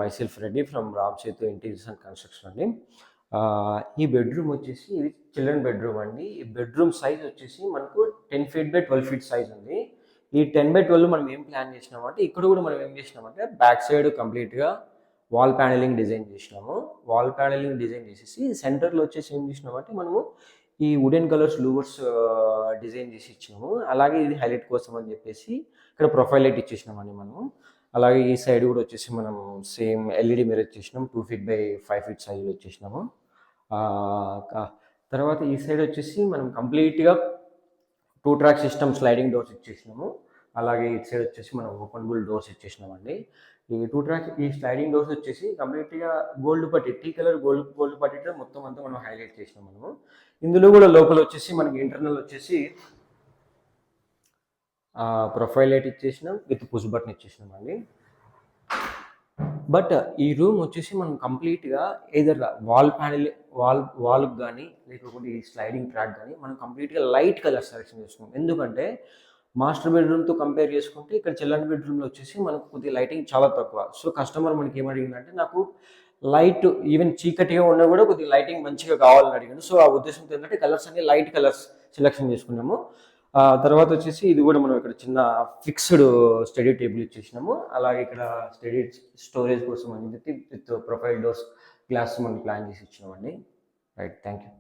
Myself Reddy from Ram Setu interiors and construction అండి. ఈ bedroom వచ్చేసి ఇది చిల్డ్రన్ బెడ్రూమ్ అండి. ఈ బెడ్రూమ్ సైజ్ వచ్చేసి మనకు 10 feet by 12 feet సైజ్ ఉంది. ఈ 10 by 12 మనం ఏం ప్లాన్ చేసినామంటే ఇక్కడ కూడా మనం ఏం చేసినామంటే బ్యాక్ సైడ్ కంప్లీట్గా వాల్ ప్యానలింగ్ డిజైన్ చేసినాము. వాల్ ప్యానలింగ్ డిజైన్ చేసేసి సెంటర్లో వచ్చేసి ఏం చేసినామంటే మనము ఈ వుడెన్ కలర్స్ లూవర్స్ డిజైన్ చేసి ఇచ్చినాము. అలాగే ఇది హైలైట్ కోసం అని చెప్పేసి ఇక్కడ ప్రొఫైల్ లైట్ ఇచ్చేసినామండి మనము. అలాగే ఈ సైడ్ కూడా వచ్చేసి మనం సేమ్ ఎల్ఈడి మిర్రర్ ఇచ్చేసినాం. 2 feet by 5 feet సైజులో ఇచ్చేసినాము. తర్వాత ఈ సైడ్ వచ్చేసి మనం కంప్లీట్గా 2 track సిస్టమ్ స్లైడింగ్ డోర్స్ ఇచ్చేసినాము. అలాగే ఈ సైడ్ వచ్చేసి మనం ఓపెనబుల్ డోర్స్ ఇచ్చేసినామండి. ఈ 2 track ఈ స్లైడింగ్ డోర్స్ వచ్చేసి కంప్లీట్గా గోల్డ్ పట్టి టీ కలర్ గోల్డ్ పట్టితో మొత్తం అంతా మనం హైలైట్ చేసినాం మనము. ఇందులో కూడా లోపల వచ్చేసి మనకి ఇంటర్నల్ వచ్చేసి ప్రొఫైల్ లైట్ ఇచ్చేసినాం విత్ పుష్ బటన్ ఇచ్చేసినాం అండి. బట్ ఈ రూమ్ వచ్చేసి మనం కంప్లీట్గా ఏదర్ వాల్కి కానీ లేకపోతే ఈ స్లైడింగ్ ట్రాక్ కానీ మనం కంప్లీట్గా లైట్ కలర్ సెలెక్షన్ చేసుకున్నాం. ఎందుకంటే మాస్టర్ బెడ్రూమ్తో కంపేర్ చేసుకుంటే ఇక్కడ చిల్డ్రన్ బెడ్రూమ్లో వచ్చేసి మనకు కొద్దిగా లైటింగ్ చాలా తక్కువ. సో కస్టమర్ మనకి ఏమడిగిందంటే నాకు లైట్ ఈవెన్ చీకటిగా ఉన్నా కూడా కొద్దిగా లైటింగ్ మంచిగా కావాలని అడిగాను. సో ఆ ఉద్దేశంతో ఏంటంటే కలర్స్ అన్ని లైట్ కలర్స్ సెలెక్షన్ చేసుకున్నాము. తర్వాత వచ్చేసి ఇది కూడా మనం ఇక్కడ చిన్న ఫిక్స్డ్ స్టడీ టేబుల్ ఇచ్చేసినాము. అలాగే ఇక్కడ స్టడీ స్టోరేజ్ కోసం అని చెప్పి విత్ ప్రొఫైల్ డోర్స్ గ్లాస్ మనం ప్లాన్ చేసి ఇచ్చినామండి. Right, thank you.